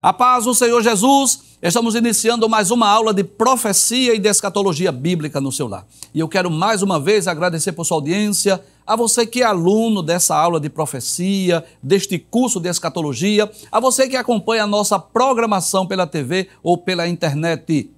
A paz do Senhor Jesus, estamos iniciando mais uma aula de profecia e de escatologia bíblica no seu lar. E eu quero mais uma vez agradecer por sua audiência, a você que é aluno dessa aula de profecia, deste curso de escatologia, a você que acompanha a nossa programação pela TV ou pela internet.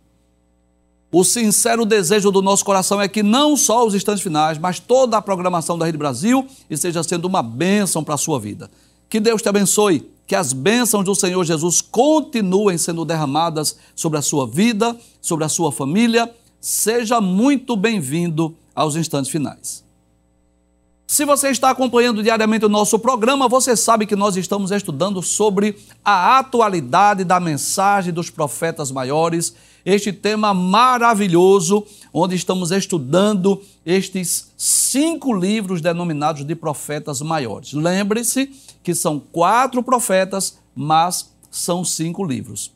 O sincero desejo do nosso coração é que não só os instantes finais, mas toda a programação da Rede Brasil esteja sendo uma bênção para a sua vida. Que Deus te abençoe. Que as bênçãos do Senhor Jesus continuem sendo derramadas sobre a sua vida, sobre a sua família. Seja muito bem-vindo aos instantes finais. Se você está acompanhando diariamente o nosso programa, você sabe que nós estamos estudando sobre a atualidade da mensagem dos profetas maiores, este tema maravilhoso, onde estamos estudando estes 5 livros denominados de profetas maiores. Lembre-se que são 4 profetas, mas são 5 livros.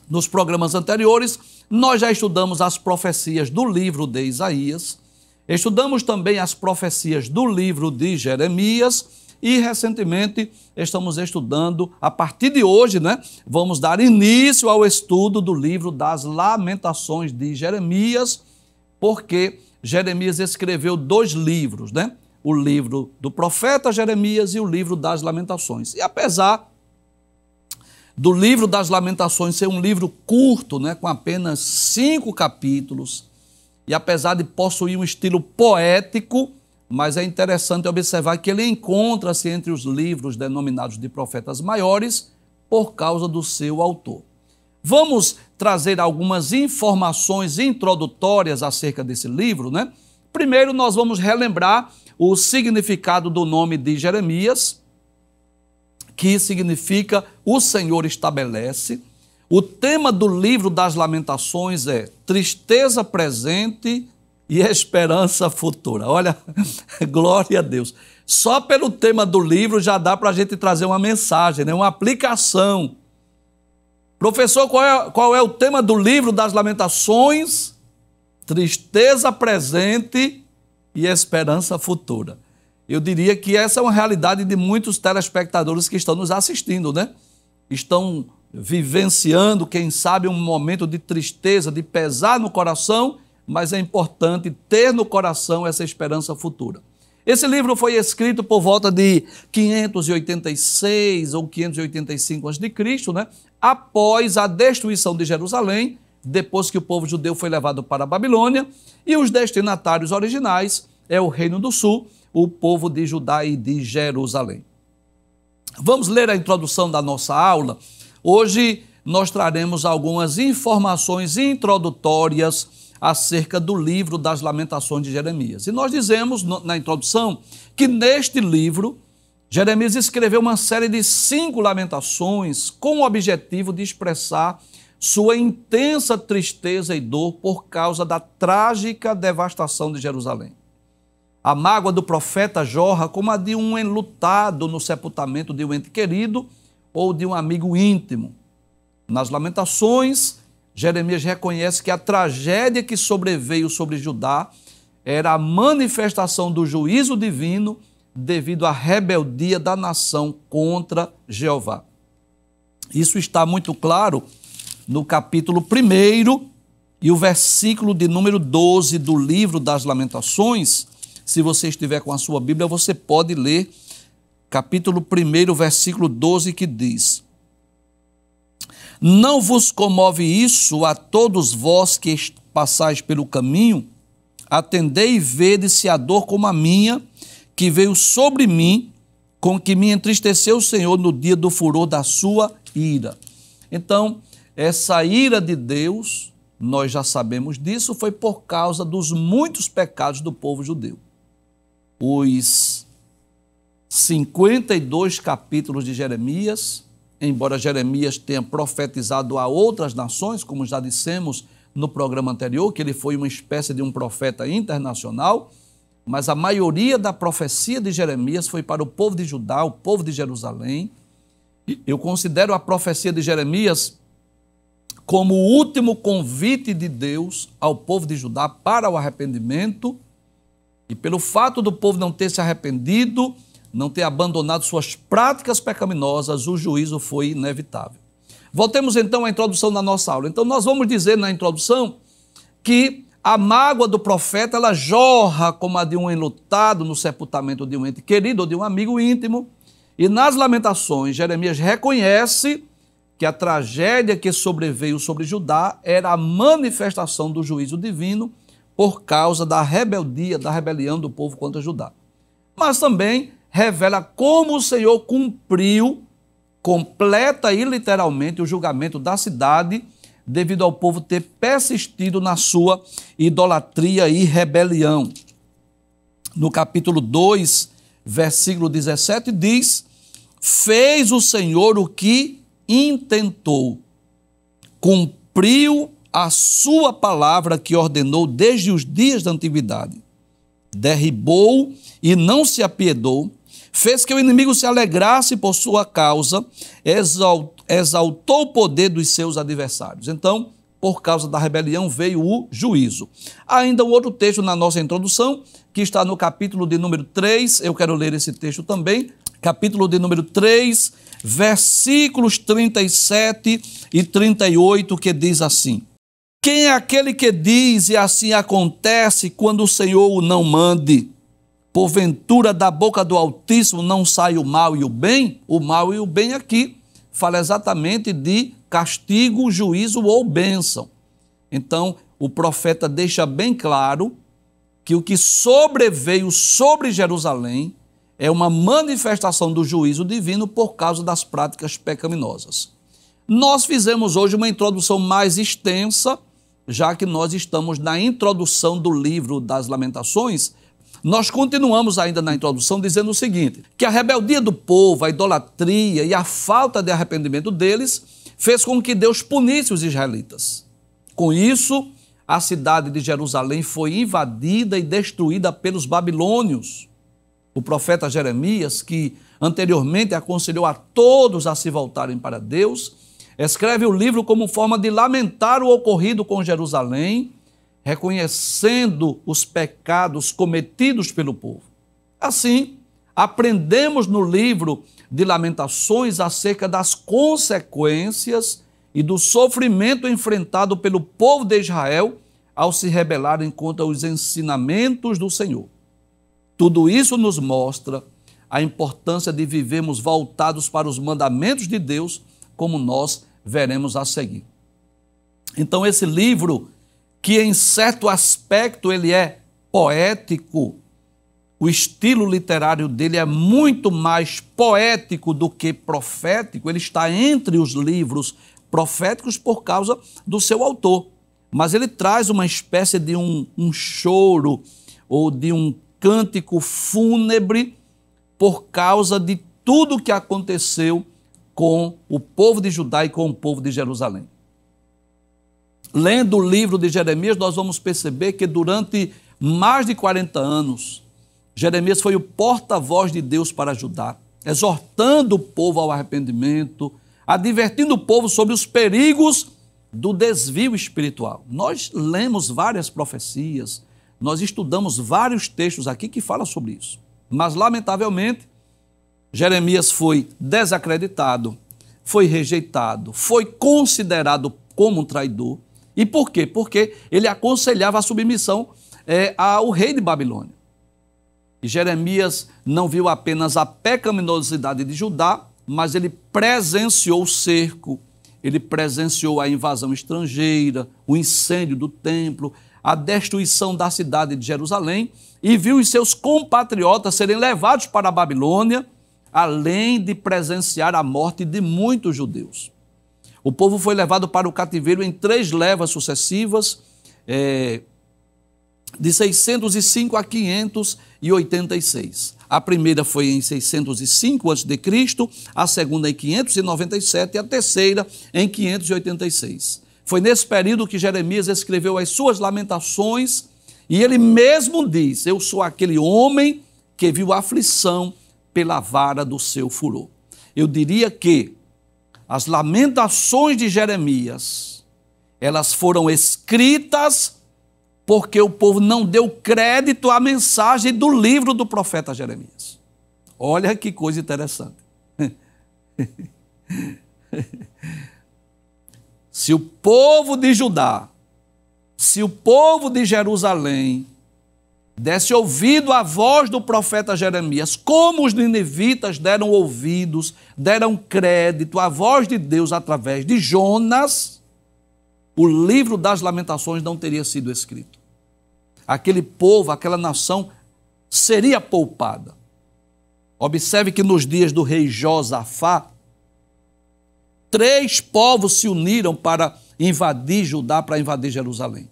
Nos programas anteriores, nós já estudamos as profecias do livro de Isaías, estudamos também as profecias do livro de Jeremias e, recentemente, estamos estudando, a partir de hoje, vamos dar início ao estudo do livro das Lamentações de Jeremias, porque Jeremias escreveu 2 livros, o livro do profeta Jeremias e o livro das Lamentações. E apesar do livro das Lamentações ser um livro curto, com apenas 5 capítulos, e apesar de possuir um estilo poético, mas é interessante observar que ele encontra-se entre os livros denominados de profetas maiores por causa do seu autor. Vamos trazer algumas informações introdutórias acerca desse livro, Primeiro, nós vamos relembrar o significado do nome de Jeremias, que significa o Senhor estabelece. O tema do livro das Lamentações é tristeza presente e esperança futura. Olha, glória a Deus. Só pelo tema do livro já dá para a gente trazer uma mensagem, uma aplicação. Professor, qual é o tema do livro das Lamentações? Tristeza presente e esperança futura. Eu diria que essa é uma realidade de muitos telespectadores que estão nos assistindo, Estão vivenciando, quem sabe, um momento de tristeza, de pesar no coração, mas é importante ter no coração essa esperança futura. Esse livro foi escrito por volta de 586 ou 585 a.C., após a destruição de Jerusalém, depois que o povo judeu foi levado para a Babilônia, e os destinatários originais é o Reino do Sul, o povo de Judá e de Jerusalém. Vamos ler a introdução da nossa aula. Hoje nós traremos algumas informações introdutórias acerca do livro das Lamentações de Jeremias. E nós dizemos na introdução que neste livro, Jeremias escreveu uma série de 5 lamentações com o objetivo de expressar sua intensa tristeza e dor por causa da trágica devastação de Jerusalém. A mágoa do profeta jorra como a de um enlutado no sepultamento de um ente querido ou de um amigo íntimo. Nas Lamentações, Jeremias reconhece que a tragédia que sobreveio sobre Judá era a manifestação do juízo divino devido à rebeldia da nação contra Jeová. Isso está muito claro no capítulo 1 e o versículo de número 12 do livro das Lamentações. Se você estiver com a sua Bíblia, você pode ler capítulo 1, versículo 12, que diz: Não vos comove isso a todos vós que passais pelo caminho? Atendei e vede se a dor como a minha, que veio sobre mim, com que me entristeceu o Senhor no dia do furor da sua ira. Então, essa ira de Deus, nós já sabemos disso, foi por causa dos muitos pecados do povo judeu. Os 52 capítulos de Jeremias, embora Jeremias tenha profetizado a outras nações, como já dissemos no programa anterior, que ele foi uma espécie de um profeta internacional, mas a maioria da profecia de Jeremias foi para o povo de Judá, o povo de Jerusalém. Eu considero a profecia de Jeremias como o último convite de Deus ao povo de Judá para o arrependimento, e pelo fato do povo não ter se arrependido, não ter abandonado suas práticas pecaminosas, o juízo foi inevitável. Voltemos então à introdução da nossa aula. Então nós vamos dizer na introdução que a mágoa do profeta, ela jorra como a de um enlutado no sepultamento de um ente querido ou de um amigo íntimo. E nas lamentações, Jeremias reconhece que a tragédia que sobreveio sobre Judá era a manifestação do juízo divino por causa da rebeldia, da rebelião do povo contra Judá. Mas também revela como o Senhor cumpriu completa e literalmente o julgamento da cidade devido ao povo ter persistido na sua idolatria e rebelião. No capítulo 2, versículo 17, diz: fez o Senhor o que intentou, cumpriu a sua palavra que ordenou desde os dias da antiguidade, derribou e não se apiedou, fez que o inimigo se alegrasse por sua causa, exaltou o poder dos seus adversários. Então, por causa da rebelião veio o juízo. Há ainda um outro texto na nossa introdução, que está no capítulo de número 3, eu quero ler esse texto também, capítulo de número 3, versículos 37 e 38, que diz assim: quem é aquele que diz e assim acontece quando o Senhor o não mande? Porventura da boca do Altíssimo não sai o mal e o bem? O mal e o bem aqui fala exatamente de castigo, juízo ou bênção. Então, o profeta deixa bem claro que o que sobreveio sobre Jerusalém é uma manifestação do juízo divino por causa das práticas pecaminosas. Nós fizemos hoje uma introdução mais extensa, já que nós estamos na introdução do livro das Lamentações. Nós continuamos ainda na introdução dizendo o seguinte, que a rebeldia do povo, a idolatria e a falta de arrependimento deles fez com que Deus punisse os israelitas. Com isso, a cidade de Jerusalém foi invadida e destruída pelos babilônios. O profeta Jeremias, que anteriormente aconselhou a todos a se voltarem para Deus, escreve o livro como forma de lamentar o ocorrido com Jerusalém, reconhecendo os pecados cometidos pelo povo. Assim, aprendemos no livro de Lamentações acerca das consequências e do sofrimento enfrentado pelo povo de Israel ao se rebelarem contra os ensinamentos do Senhor. Tudo isso nos mostra a importância de vivermos voltados para os mandamentos de Deus, como nós veremos a seguir. Então, esse livro, que em certo aspecto ele é poético, o estilo literário dele é muito mais poético do que profético, ele está entre os livros proféticos por causa do seu autor, mas ele traz uma espécie de um choro ou de um cântico fúnebre por causa de tudo que aconteceu com o povo de Judá e com o povo de Jerusalém. Lendo o livro de Jeremias, nós vamos perceber que durante mais de 40 anos, Jeremias foi o porta-voz de Deus para Judá, exortando o povo ao arrependimento, advertindo o povo sobre os perigos do desvio espiritual. Nós lemos várias profecias, nós estudamos vários textos aqui que falam sobre isso. Mas, lamentavelmente, Jeremias foi desacreditado, foi rejeitado, foi considerado como um traidor. E por quê? Porque ele aconselhava a submissão ao rei de Babilônia. E Jeremias não viu apenas a pecaminosidade de Judá, mas ele presenciou o cerco, ele presenciou a invasão estrangeira, o incêndio do templo, a destruição da cidade de Jerusalém e viu os seus compatriotas serem levados para a Babilônia, além de presenciar a morte de muitos judeus. O povo foi levado para o cativeiro em 3 levas sucessivas, de 605 a 586. A primeira foi em 605 a.C., a segunda em 597 e a terceira em 586. Foi nesse período que Jeremias escreveu as suas lamentações e ele mesmo diz: eu sou aquele homem que viu a aflição pela vara do seu furor. Eu diria que as lamentações de Jeremias, elas foram escritas porque o povo não deu crédito à mensagem do livro do profeta Jeremias. Olha que coisa interessante. se o povo de Judá, se o povo de Jerusalém desse ouvido à voz do profeta Jeremias, como os ninivitas deram ouvidos, deram crédito à voz de Deus através de Jonas, o livro das Lamentações não teria sido escrito. Aquele povo, aquela nação seria poupada. Observe que nos dias do rei Josafá, 3 povos se uniram para invadir Judá, para invadir Jerusalém.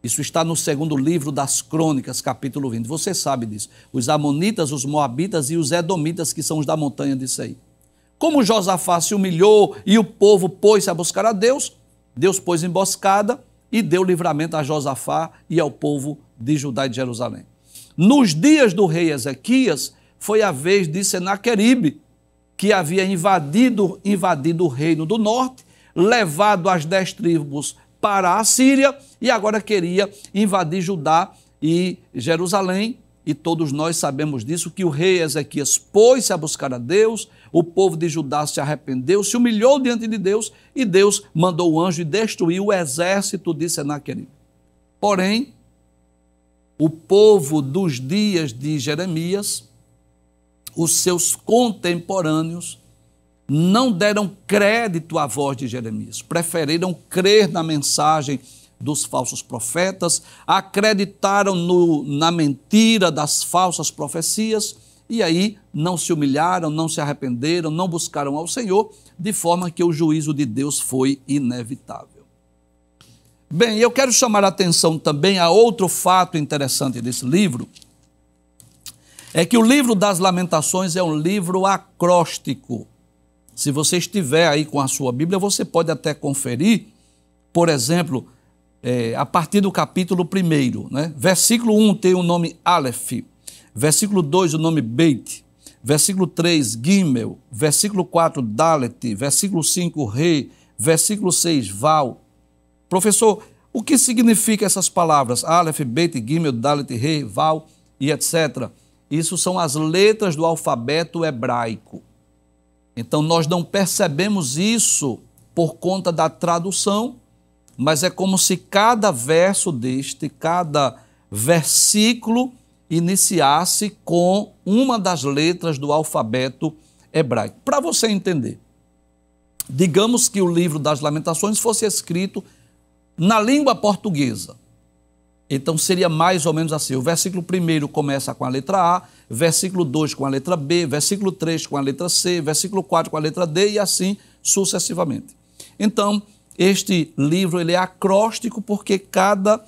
Isso está no segundo livro das Crônicas, capítulo 20. Você sabe disso. Os amonitas, os moabitas e os edomitas, que são os da montanha de Seir. Como Josafá se humilhou e o povo pôs-se a buscar a Deus, Deus pôs emboscada e deu livramento a Josafá e ao povo de Judá e de Jerusalém. Nos dias do rei Ezequias, foi a vez de Senaqueribe, que havia invadido o reino do norte, levado as 10 tribos para a Síria e agora queria invadir Judá e Jerusalém. E todos nós sabemos disso, que o rei Ezequias pôs-se a buscar a Deus, o povo de Judá se arrependeu, se humilhou diante de Deus e Deus mandou o anjo e destruiu o exército de Senaqueribe. Porém, o povo dos dias de Jeremias, os seus contemporâneos, não deram crédito à voz de Jeremias, preferiram crer na mensagem dos falsos profetas, acreditaram na mentira das falsas profecias e aí não se humilharam, não se arrependeram, não buscaram ao Senhor, de forma que o juízo de Deus foi inevitável. Bem, eu quero chamar a atenção também a outro fato interessante desse livro, é que o livro das Lamentações é um livro acróstico. Se você estiver aí com a sua Bíblia, você pode até conferir, por exemplo, a partir do capítulo 1, né? Versículo 1 tem o nome Aleph, versículo 2 o nome Beit, versículo 3 Gimel, versículo 4 Dalet, versículo 5 Re, versículo 6 Val. Professor, o que significa essas palavras? Aleph, Beit, Gimel, Dalet, Re, Val e etc. Isso são as letras do alfabeto hebraico. Então, nós não percebemos isso por conta da tradução, mas é como se cada verso cada versículo iniciasse com uma das letras do alfabeto hebraico. Para você entender, digamos que o livro das Lamentações fosse escrito na língua portuguesa. Então seria mais ou menos assim, o versículo 1 começa com a letra A, versículo 2 com a letra B, versículo 3 com a letra C, versículo 4 com a letra D e assim sucessivamente. Então, este livro ele é acróstico porque cada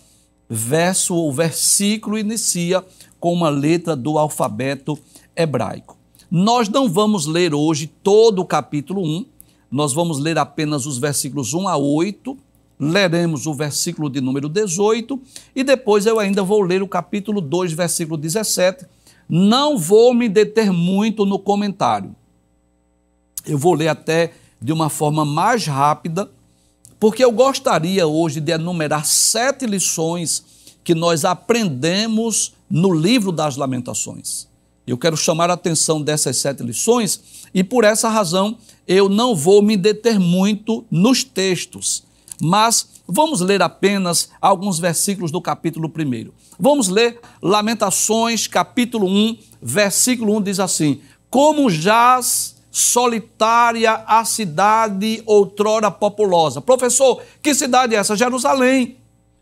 verso ou versículo inicia com uma letra do alfabeto hebraico. Nós não vamos ler hoje todo o capítulo 1, nós vamos ler apenas os versículos 1 a 8, leremos o versículo de número 18 e depois eu ainda vou ler o capítulo 2, versículo 17. Não vou me deter muito no comentário. Eu vou ler até de uma forma mais rápida, porque eu gostaria hoje de enumerar 7 lições que nós aprendemos no livro das Lamentações. Eu quero chamar a atenção dessas 7 lições e por essa razão eu não vou me deter muito nos textos, mas vamos ler apenas alguns versículos do capítulo 1. Vamos ler Lamentações, capítulo 1, versículo 1 diz assim: como jaz solitária a cidade outrora populosa. Professor, que cidade é essa? Jerusalém.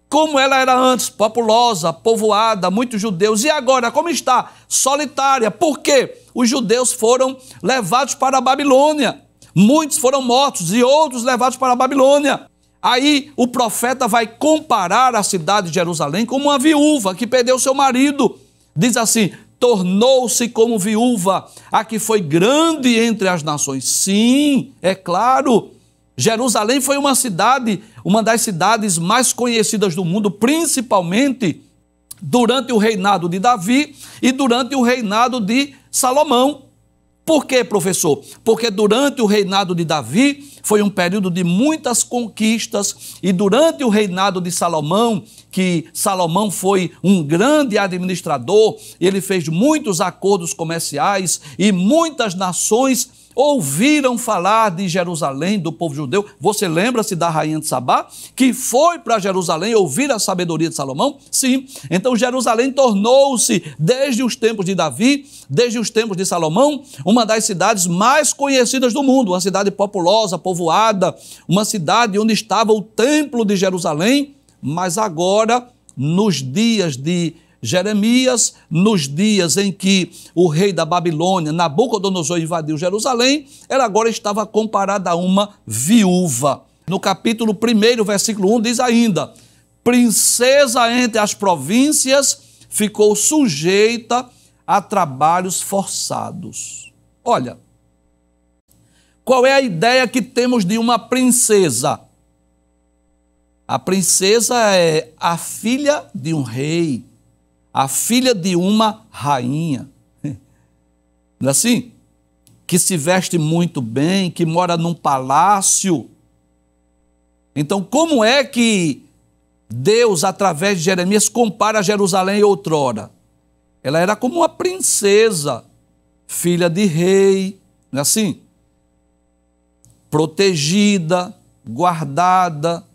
Como ela era antes, populosa, povoada, muitos judeus. E agora, como está? Solitária. Por quê? Os judeus foram levados para a Babilônia. Muitos foram mortos e outros levados para a Babilônia. Aí o profeta vai comparar a cidade de Jerusalém como uma viúva que perdeu seu marido. Diz assim: tornou-se como viúva, a que foi grande entre as nações. Sim, é claro, Jerusalém foi uma das cidades mais conhecidas do mundo, principalmente durante o reinado de Davi e durante o reinado de Salomão. Por quê, professor? Porque durante o reinado de Davi foi um período de muitas conquistas e durante o reinado de Salomão, que Salomão foi um grande administrador, ele fez muitos acordos comerciais e muitas nações ouviram falar de Jerusalém, do povo judeu. Você lembra-se da rainha de Sabá, que foi para Jerusalém ouvir a sabedoria de Salomão? Sim. Então Jerusalém tornou-se, desde os tempos de Davi, desde os tempos de Salomão, uma das cidades mais conhecidas do mundo, uma cidade populosa, povoada, uma cidade onde estava o templo de Jerusalém. Mas agora, nos dias de Jeremias, nos dias em que o rei da Babilônia, Nabucodonosor, invadiu Jerusalém, ela agora estava comparada a uma viúva. No capítulo 1, versículo 1, diz ainda: princesa entre as províncias, ficou sujeita a trabalhos forçados. Olha, qual é a ideia que temos de uma princesa? A princesa é a filha de um rei, a filha de uma rainha. Não é assim? Que se veste muito bem, que mora num palácio. Então, como é que Deus, através de Jeremias, compara Jerusalém outrora? Ela era como uma princesa, filha de rei, não é assim? Protegida, guardada,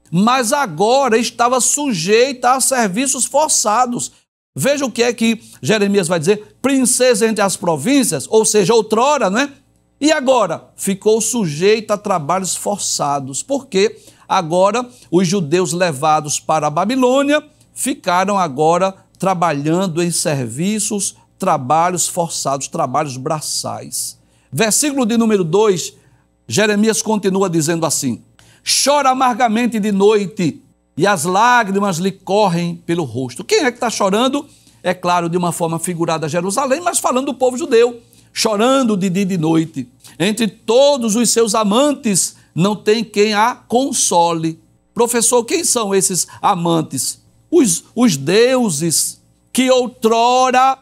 mas agora estava sujeita a serviços forçados. Veja o que é que Jeremias vai dizer: princesa entre as províncias, ou seja, outrora, né? E agora? Ficou sujeita a trabalhos forçados, porque agora os judeus levados para a Babilônia ficaram agora trabalhando em serviços, trabalhos forçados, trabalhos braçais. Versículo de número 2, Jeremias continua dizendo assim: chora amargamente de noite e as lágrimas lhe correm pelo rosto. Quem é que está chorando? É claro, de uma forma figurada, Jerusalém, mas falando do povo judeu, chorando de dia e de noite. Entre todos os seus amantes, não tem quem a console. Professor, quem são esses amantes? Os deuses que outrora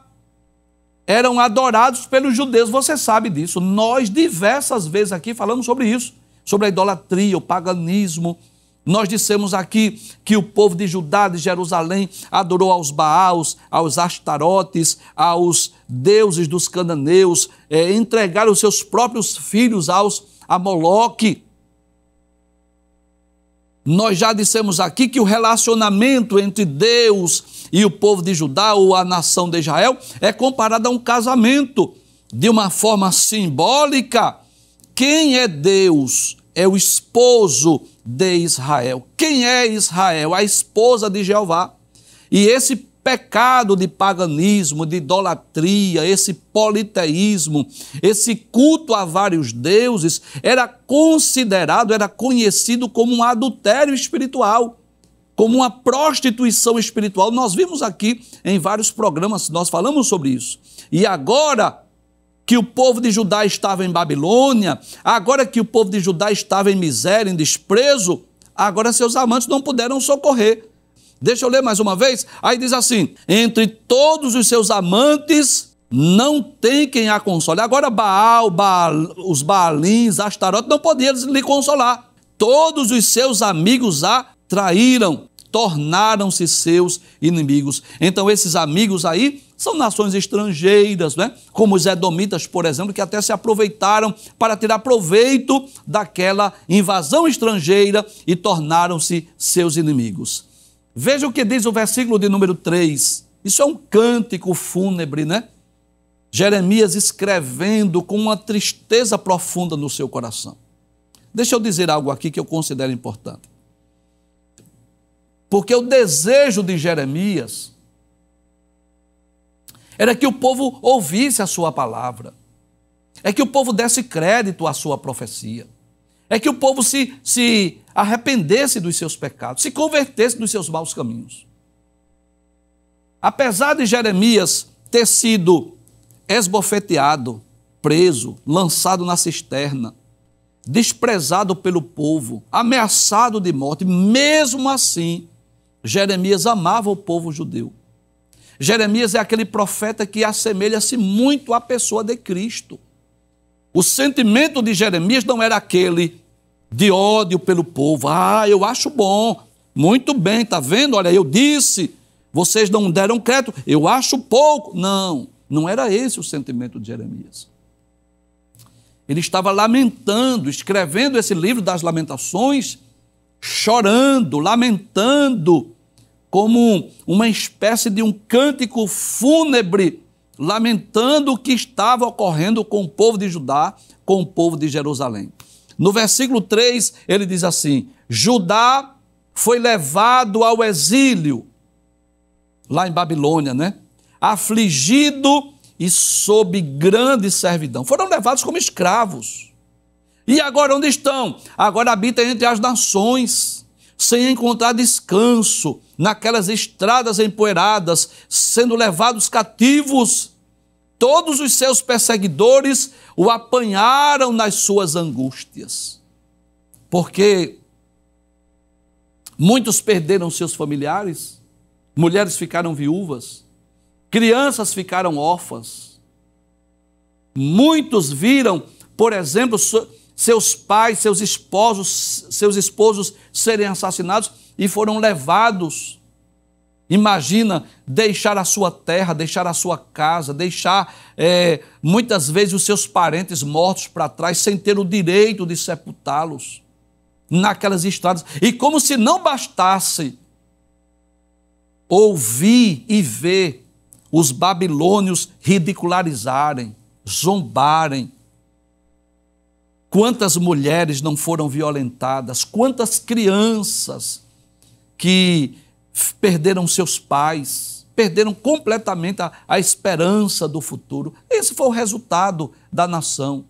eram adorados pelos judeus. Você sabe disso. Nós diversas vezes aqui falamos sobre isso, sobre a idolatria, o paganismo. Nós dissemos aqui que o povo de Judá, de Jerusalém, adorou aos Baals, aos Astarotes, aos deuses dos cananeus, entregaram os seus próprios filhos a Moloque. Nós já dissemos aqui que o relacionamento entre Deus e o povo de Judá, ou a nação de Israel, é comparado a um casamento. De uma forma simbólica, quem é Deus? É o esposo de Israel. Quem é Israel? A esposa de Jeová. E esse pecado de paganismo, de idolatria, esse politeísmo, esse culto a vários deuses, era considerado, era conhecido como um adultério espiritual, como uma prostituição espiritual. Nós vimos aqui em vários programas, nós falamos sobre isso. E agora que o povo de Judá estava em Babilônia, agora que o povo de Judá estava em miséria, em desprezo, agora seus amantes não puderam socorrer. Deixa eu ler mais uma vez. Aí diz assim: entre todos os seus amantes não tem quem a console. Agora os Baalins, Astarote não podiam lhe consolar. Todos os seus amigos a traíram, tornaram-se seus inimigos. Então esses amigos aí são nações estrangeiras, né? Como os edomitas, por exemplo, que até se aproveitaram para tirar proveito daquela invasão estrangeira e tornaram-se seus inimigos. Veja o que diz o versículo de número 3. Isso é um cântico fúnebre, né? Jeremias escrevendo com uma tristeza profunda no seu coração. Deixa eu dizer algo aqui que eu considero importante. Porque o desejo de Jeremias era que o povo ouvisse a sua palavra, é que o povo desse crédito à sua profecia, é que o povo se arrependesse dos seus pecados, se convertesse dos seus maus caminhos. Apesar de Jeremias ter sido esbofeteado, preso, lançado na cisterna, desprezado pelo povo, ameaçado de morte, mesmo assim, Jeremias amava o povo judeu. Jeremias é aquele profeta que assemelha-se muito à pessoa de Cristo. O sentimento de Jeremias não era aquele de ódio pelo povo. Eu acho bom, muito bem, está vendo? Olha, eu disse, vocês não deram crédito, eu acho pouco. Não era esse o sentimento de Jeremias. Ele estava lamentando, escrevendo esse livro das Lamentações, chorando, lamentando, como uma espécie de um cântico fúnebre, lamentando o que estava ocorrendo com o povo de Judá, com o povo de Jerusalém. No versículo 3, ele diz assim: Judá foi levado ao exílio, lá em Babilônia, né? Afligido e sob grande servidão. Foram levados como escravos. E agora onde estão? Agora habitam entre as nações, sem encontrar descanso, naquelas estradas empoeiradas, sendo levados cativos. Todos os seus perseguidores o apanharam nas suas angústias. Porque muitos perderam seus familiares, mulheres ficaram viúvas, crianças ficaram órfãs. Muitos viram, por exemplo, seus pais, seus esposos serem assassinados e foram levados. Imagina deixar a sua terra, deixar a sua casa, deixar muitas vezes os seus parentes mortos para trás, sem ter o direito de sepultá-los naquelas estradas. E como se não bastasse ouvir e ver os babilônios ridicularizarem, zombarem. Quantas mulheres não foram violentadas, quantas crianças que perderam seus pais, perderam completamente a esperança do futuro. Esse foi o resultado da nação.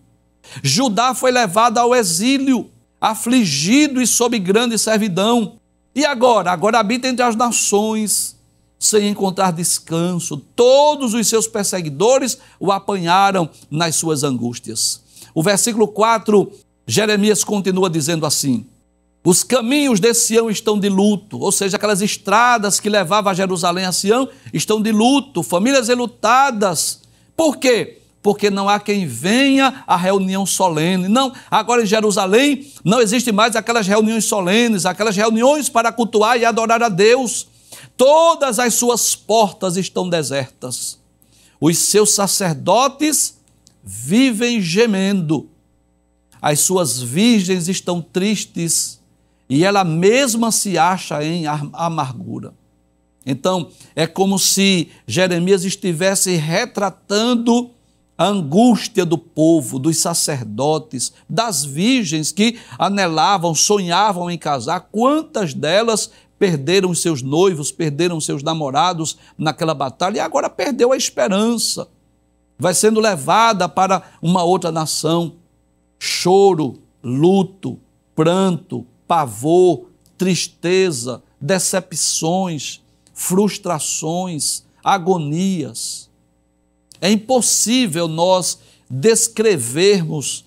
Judá foi levado ao exílio, afligido e sob grande servidão. E agora? Agora habita entre as nações, sem encontrar descanso. Todos os seus perseguidores o apanharam nas suas angústias. O versículo 4, Jeremias continua dizendo assim: os caminhos de Sião estão de luto, ou seja, aquelas estradas que levavam a Jerusalém a Sião estão de luto, famílias enlutadas. Por quê? Porque não há quem venha à reunião solene. Não, agora em Jerusalém não existe mais aquelas reuniões solenes, aquelas reuniões para cultuar e adorar a Deus. Todas as suas portas estão desertas. Os seus sacerdotes vivem gemendo. As suas virgens estão tristes e ela mesma se acha em amargura. Então, é como se Jeremias estivesse retratando a angústia do povo, dos sacerdotes, das virgens que anelavam, sonhavam em casar. Quantas delas perderam os seus noivos, perderam os seus namorados naquela batalha e agora perdeu a esperança. Vai sendo levada para uma outra nação. Choro, luto, pranto, pavor, tristeza, decepções, frustrações, agonias. É impossível nós descrevermos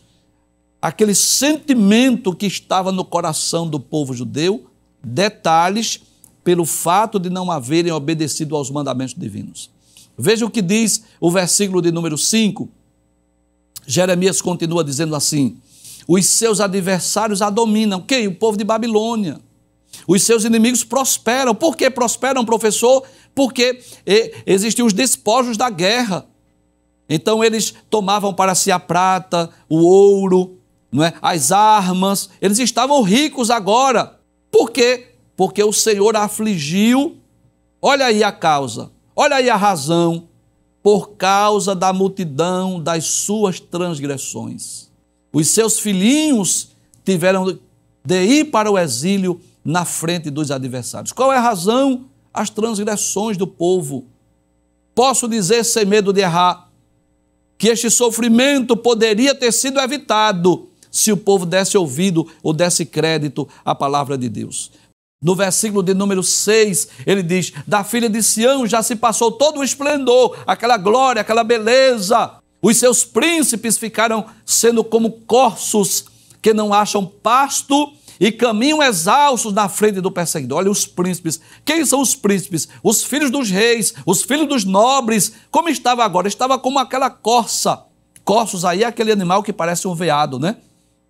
aquele sentimento que estava no coração do povo judeu, detalhes pelo fato de não haverem obedecido aos mandamentos divinos. Veja o que diz o versículo de número 5. Jeremias continua dizendo assim: os seus adversários a dominam. Quem? O povo de Babilônia. Os seus inimigos prosperam. Por que prosperam, professor? Porque existem os despojos da guerra. Então eles tomavam para si a prata, o ouro, não é? As armas. Eles estavam ricos agora. Por quê? Porque o Senhor afligiu. Olha aí a causa, olha aí a razão. Por causa da multidão das suas transgressões. Os seus filhinhos tiveram de ir para o exílio na frente dos adversários. Qual é a razão? As transgressões do povo. Posso dizer, sem medo de errar, que este sofrimento poderia ter sido evitado se o povo desse ouvido ou desse crédito à palavra de Deus. No versículo de número 6, ele diz: da filha de Sião já se passou todo o esplendor, aquela glória, aquela beleza. Os seus príncipes ficaram sendo como corços que não acham pasto e caminham exaustos na frente do perseguidor. Olha os príncipes. Quem são os príncipes? Os filhos dos reis, os filhos dos nobres. Como estava agora? Estava como aquela corça. Corços aí é aquele animal que parece um veado, né?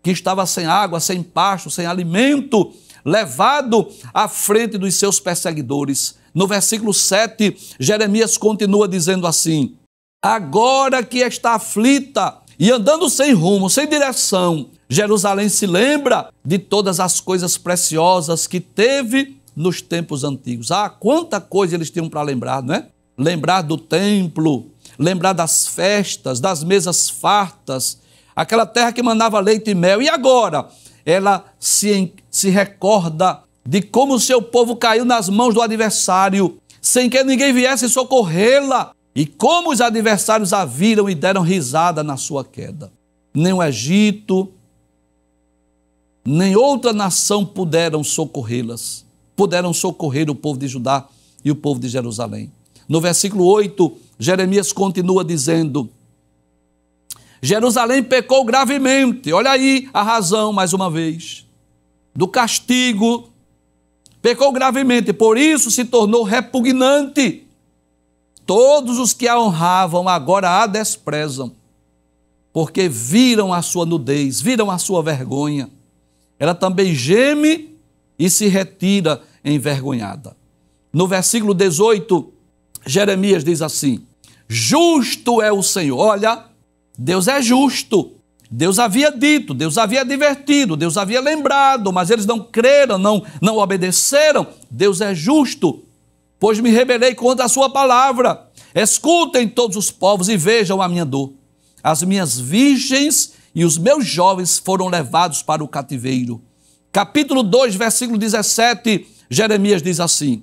Que estava sem água, sem pasto, sem alimento, levado à frente dos seus perseguidores. No versículo 7, Jeremias continua dizendo assim: agora que está aflita E andando sem rumo, sem direção, Jerusalém se lembra de todas as coisas preciosas que teve nos tempos antigos. Ah, quanta coisa eles tinham para lembrar, não é? Lembrar do templo, lembrar das festas, das mesas fartas, aquela terra que mandava leite e mel. E agora, ela se recorda de como o seu povo caiu nas mãos do adversário, sem que ninguém viesse socorrê-la, e como os adversários a viram e deram risada na sua queda. Nem o Egito, nem outra nação puderam socorrê-las, puderam socorrer o povo de Judá e o povo de Jerusalém. No versículo 8, Jeremias continua dizendo: Jerusalém pecou gravemente. Olha aí a razão, mais uma vez, do castigo. Pecou gravemente, por isso se tornou repugnante. Todos os que a honravam agora a desprezam, porque viram a sua nudez, viram a sua vergonha. Ela também geme e se retira envergonhada. No versículo 18, Jeremias diz assim: justo é o Senhor. Olha, Deus é justo. Deus havia dito, Deus havia advertido, Deus havia lembrado, mas eles não creram, não obedeceram. Deus é justo, pois me rebelei contra a sua palavra. Escutem todos os povos e vejam a minha dor. As minhas virgens e os meus jovens foram levados para o cativeiro. Capítulo 2, versículo 17, Jeremias diz assim: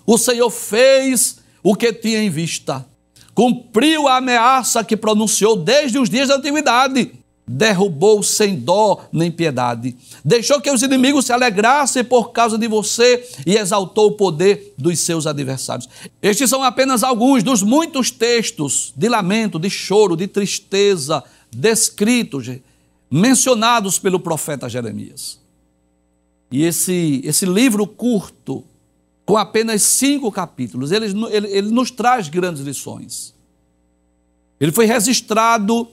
o Senhor fez o que tinha em vista, cumpriu a ameaça que pronunciou desde os dias da antiguidade, derrubou sem dó nem piedade, deixou que os inimigos se alegrassem por causa de você e exaltou o poder dos seus adversários. Estes são apenas alguns dos muitos textos de lamento, de choro, de tristeza, descritos, mencionados pelo profeta Jeremias. E esse livro curto, com apenas 5 capítulos, ele nos traz grandes lições. Ele foi registrado,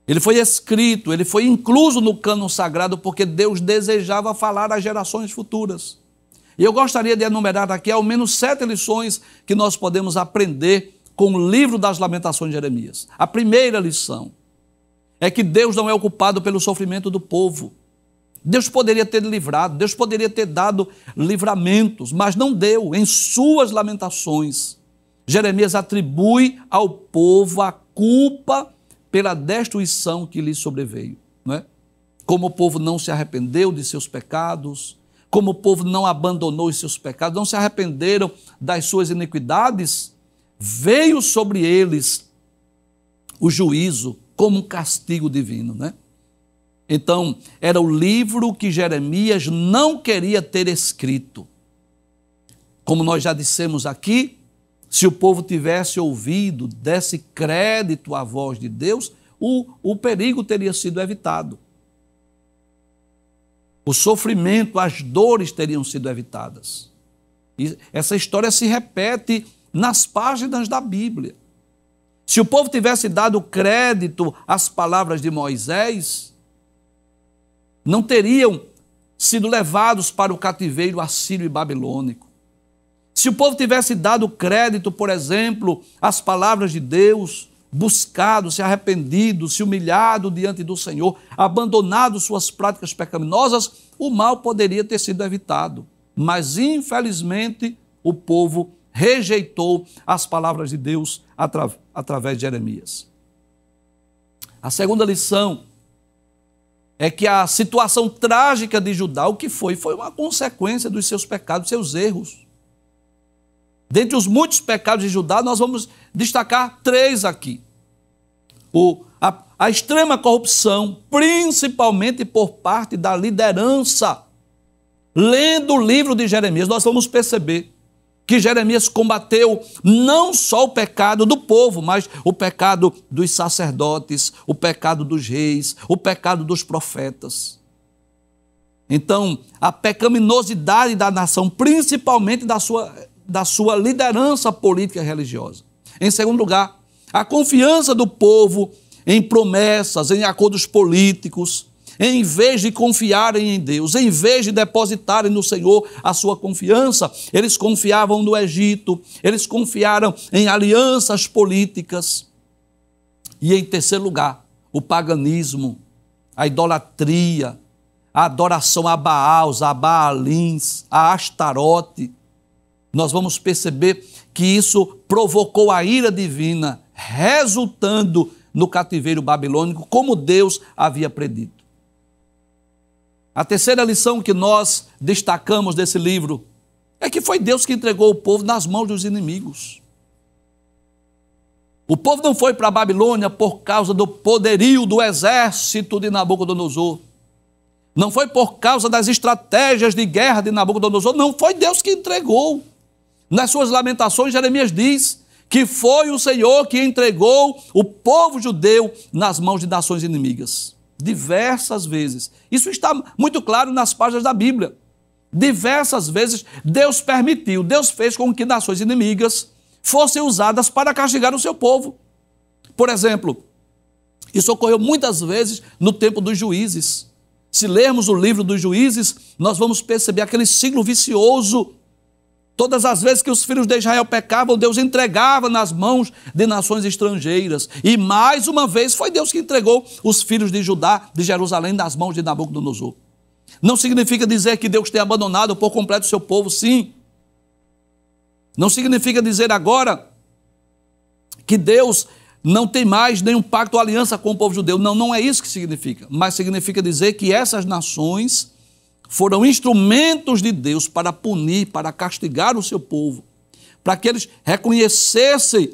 ele foi escrito, ele foi incluso no cânon sagrado porque Deus desejava falar às gerações futuras. E eu gostaria de enumerar aqui ao menos 7 lições que nós podemos aprender com o livro das Lamentações de Jeremias. A primeira lição é que Deus não é ocupado pelo sofrimento do povo. Deus poderia ter livrado, Deus poderia ter dado livramentos, mas não deu. Em suas lamentações, Jeremias atribui ao povo a culpa pela destruição que lhe sobreveio, não é? Como o povo não se arrependeu de seus pecados, como o povo não abandonou os seus pecados, não se arrependeram das suas iniquidades, veio sobre eles o juízo como um castigo divino, né? Então, era o livro que Jeremias não queria ter escrito. Como nós já dissemos aqui, se o povo tivesse ouvido, desse crédito à voz de Deus, o perigo teria sido evitado. O sofrimento, as dores teriam sido evitadas. E essa história se repete nas páginas da Bíblia. Se o povo tivesse dado crédito às palavras de Moisés, não teriam sido levados para o cativeiro assírio e babilônico. Se o povo tivesse dado crédito, por exemplo, às palavras de Deus, buscado, se arrependido, se humilhado diante do Senhor, abandonado suas práticas pecaminosas, o mal poderia ter sido evitado. Mas, infelizmente, o povo rejeitou as palavras de Deus através de Jeremias. A segunda lição é que a situação trágica de Judá, o que foi? Foi uma consequência dos seus pecados, dos seus erros. Dentre os muitos pecados de Judá, nós vamos destacar 3 aqui. A extrema corrupção, principalmente por parte da liderança. Lendo o livro de Jeremias, nós vamos perceber que Jeremias combateu não só o pecado do povo, mas o pecado dos sacerdotes, o pecado dos reis, o pecado dos profetas. Então, a pecaminosidade da nação, principalmente da sua liderança política e religiosa. Em segundo lugar, a confiança do povo em promessas, em acordos políticos, em vez de confiarem em Deus, em vez de depositarem no Senhor a sua confiança, eles confiavam no Egito, eles confiaram em alianças políticas. E em terceiro lugar, o paganismo, a idolatria, a adoração a Baals, a Baalins, a Astarote, nós vamos perceber que isso provocou a ira divina, resultando no cativeiro babilônico, como Deus havia predito. A terceira lição que nós destacamos desse livro é que foi Deus que entregou o povo nas mãos dos inimigos. O povo não foi para a Babilônia por causa do poderio do exército de Nabucodonosor. Não foi por causa das estratégias de guerra de Nabucodonosor. Não, foi Deus que entregou. Nas suas lamentações, Jeremias diz que foi o Senhor que entregou o povo judeu nas mãos de nações inimigas. Diversas vezes. Isso está muito claro nas páginas da Bíblia. Diversas vezes Deus permitiu, Deus fez com que nações inimigas fossem usadas para castigar o seu povo. Por exemplo, isso ocorreu muitas vezes no tempo dos juízes. Se lermos o livro dos juízes, nós vamos perceber aquele ciclo vicioso. Todas as vezes que os filhos de Israel pecavam, Deus entregava nas mãos de nações estrangeiras. E mais uma vez foi Deus que entregou os filhos de Judá, de Jerusalém, nas mãos de Nabucodonosor. Não significa dizer que Deus tem abandonado por completo o seu povo, sim. Não significa dizer agora que Deus não tem mais nenhum pacto ou aliança com o povo judeu. Não, não é isso que significa. Mas significa dizer que essas nações foram instrumentos de Deus para punir, para castigar o seu povo, para que eles reconhecessem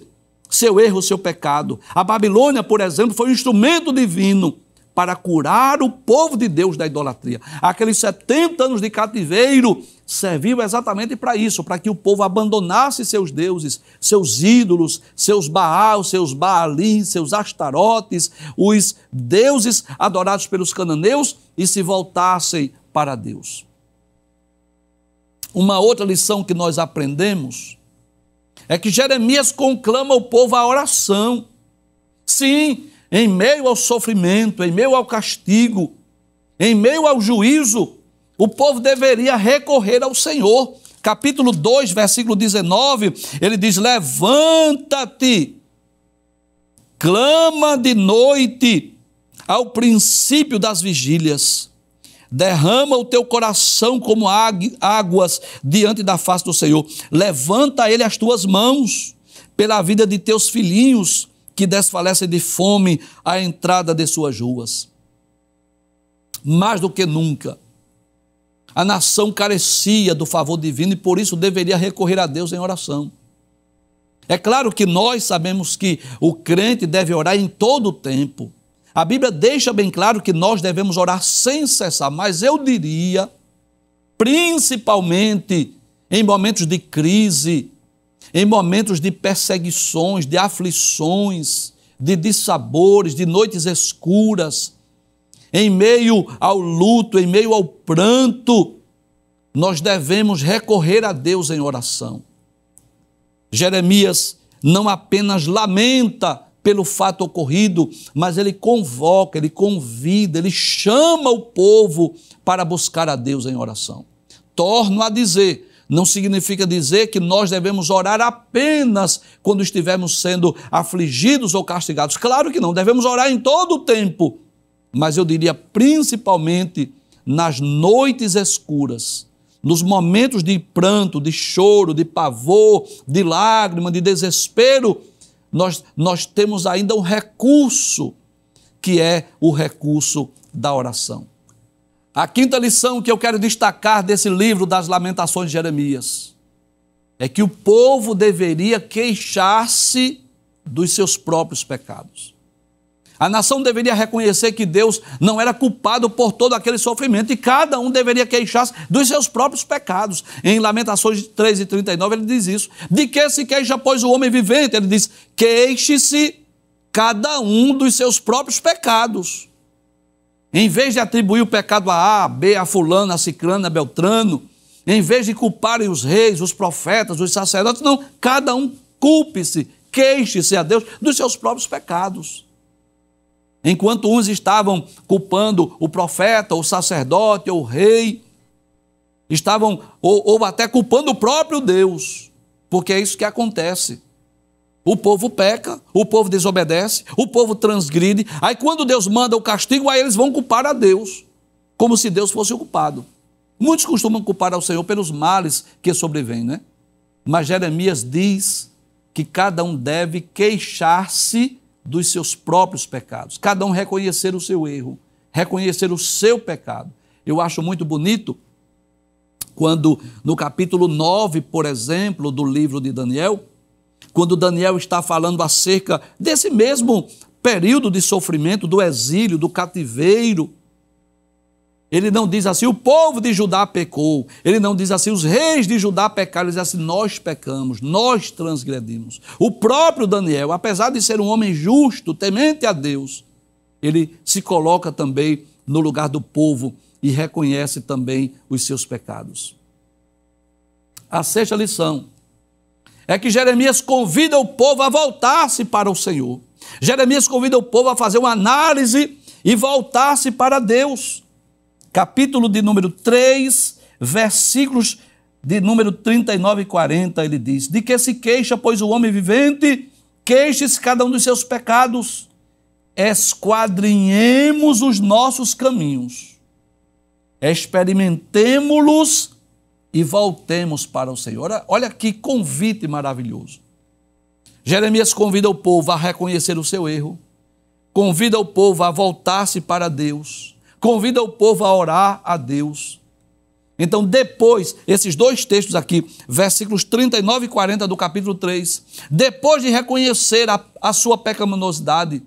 seu erro, seu pecado. A Babilônia, por exemplo, foi um instrumento divino para curar o povo de Deus da idolatria. Aqueles 70 anos de cativeiro serviu exatamente para isso, para que o povo abandonasse seus deuses, seus ídolos, seus Baals, seus Baalins, seus Astarotes, os deuses adorados pelos cananeus, e se voltassem para Deus. Uma outra lição que nós aprendemos é que Jeremias conclama o povo à oração. Sim, em meio ao sofrimento, em meio ao castigo, em meio ao juízo, o povo deveria recorrer ao Senhor. Capítulo 2, versículo 19, ele diz: levanta-te, clama de noite ao princípio das vigílias, derrama o teu coração como águas diante da face do Senhor. Levanta a ele as tuas mãos pela vida de teus filhinhos que desfalecem de fome à entrada de suas ruas. Mais do que nunca, a nação carecia do favor divino e por isso deveria recorrer a Deus em oração. É claro que nós sabemos que o crente deve orar em todo o tempo. A Bíblia deixa bem claro que nós devemos orar sem cessar, mas eu diria, principalmente em momentos de crise, em momentos de perseguições, de aflições, de dissabores, de noites escuras, em meio ao luto, em meio ao pranto, nós devemos recorrer a Deus em oração. Jeremias não apenas lamenta pelo fato ocorrido, mas ele convoca, ele convida, ele chama o povo para buscar a Deus em oração. Torno a dizer, não significa dizer que nós devemos orar apenas quando estivermos sendo afligidos ou castigados. Claro que não, devemos orar em todo o tempo, mas eu diria principalmente nas noites escuras, nos momentos de pranto, de choro, de pavor, de lágrima, de desespero, nós temos ainda um recurso, que é o recurso da oração. A quinta lição que eu quero destacar desse livro das Lamentações de Jeremias é que o povo deveria queixar-se dos seus próprios pecados. A nação deveria reconhecer que Deus não era culpado por todo aquele sofrimento e cada um deveria queixar-se dos seus próprios pecados. Em Lamentações 3:39 ele diz isso. De que se queixa, pois, o homem vivente? Ele diz, queixe-se cada um dos seus próprios pecados. Em vez de atribuir o pecado a A, B, a fulano, a ciclano, a beltrano, em vez de culparem os reis, os profetas, os sacerdotes, não, cada um culpe-se, queixe-se a Deus dos seus próprios pecados. Enquanto uns estavam culpando o profeta, o sacerdote, ou o rei, estavam ou até culpando o próprio Deus, porque é isso que acontece. O povo peca, o povo desobedece, o povo transgride. Aí quando Deus manda o castigo, aí eles vão culpar a Deus, como se Deus fosse o culpado. Muitos costumam culpar ao Senhor pelos males que sobrevêm, né? Mas Jeremias diz que cada um deve queixar-se dos seus próprios pecados. Cada um reconhecer o seu erro, reconhecer o seu pecado. Eu acho muito bonito quando no capítulo 9, por exemplo, do livro de Daniel, quando Daniel está falando acerca desse mesmo período de sofrimento, do exílio, do cativeiro, ele não diz assim, o povo de Judá pecou. Ele não diz assim, os reis de Judá pecaram. Ele diz assim, nós pecamos, nós transgredimos. O próprio Daniel, apesar de ser um homem justo, temente a Deus, ele se coloca também no lugar do povo e reconhece também os seus pecados. A sexta lição é que Jeremias convida o povo a voltar-se para o Senhor. Jeremias convida o povo a fazer uma análise e voltar-se para Deus. Capítulo de número 3, versículos de número 39 e 40, ele diz, de que se queixa, pois o homem vivente, queixe-se cada um dos seus pecados, esquadrinhemos os nossos caminhos, experimentemo-los e voltemos para o Senhor. Olha que convite maravilhoso. Jeremias convida o povo a reconhecer o seu erro, convida o povo a voltar-se para Deus, convida o povo a orar a Deus. Então, depois, esses dois textos aqui, versículos 39 e 40 do capítulo 3, depois de reconhecer a sua pecaminosidade,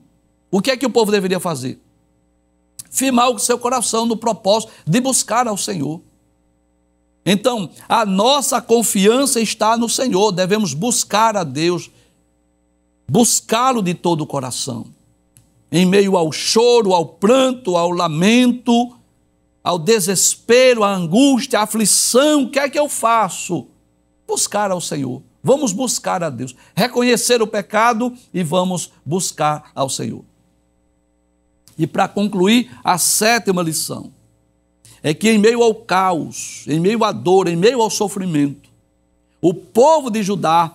o que é que o povo deveria fazer? Firmar o seu coração no propósito de buscar ao Senhor. Então, a nossa confiança está no Senhor, devemos buscar a Deus, buscá-lo de todo o coração. Em meio ao choro, ao pranto, ao lamento, ao desespero, à angústia, à aflição, o que é que eu faço? Buscar ao Senhor. Vamos buscar a Deus. Reconhecer o pecado e vamos buscar ao Senhor. E para concluir, a sétima lição é que em meio ao caos, em meio à dor, em meio ao sofrimento, o povo de Judá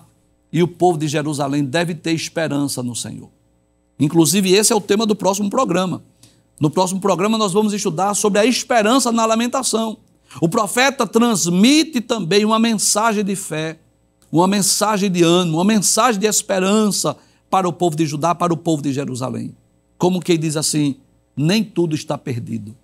e o povo de Jerusalém deve ter esperança no Senhor. Inclusive, esse é o tema do próximo programa. No próximo programa nós vamos estudar sobre a esperança na lamentação. O profeta transmite também uma mensagem de fé, uma mensagem de ânimo, uma mensagem de esperança para o povo de Judá, para o povo de Jerusalém. Como quem diz assim, nem tudo está perdido.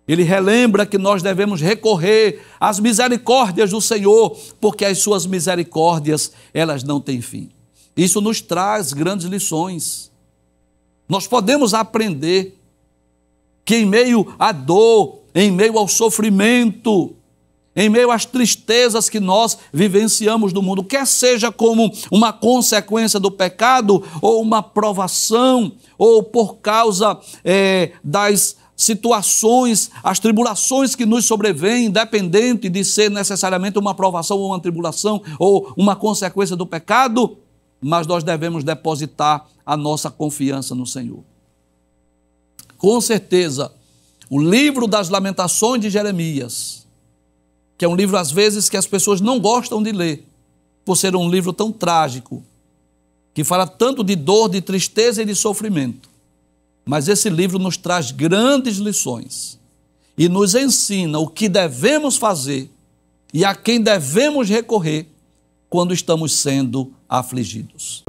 Ele relembra que nós devemos recorrer às misericórdias do Senhor, porque as suas misericórdias, elas não têm fim. Isso nos traz grandes lições. Nós podemos aprender que em meio à dor, em meio ao sofrimento, em meio às tristezas que nós vivenciamos no mundo, quer seja como uma consequência do pecado, ou uma provação, ou por causa das situações, as tribulações que nos sobrevêm, independente de ser necessariamente uma provação ou uma tribulação, ou uma consequência do pecado, mas nós devemos depositar a nossa confiança no Senhor. Com certeza, o livro das Lamentações de Jeremias, que é um livro às vezes que as pessoas não gostam de ler, por ser um livro tão trágico, que fala tanto de dor, de tristeza e de sofrimento, mas esse livro nos traz grandes lições e nos ensina o que devemos fazer e a quem devemos recorrer quando estamos sendo afligidos.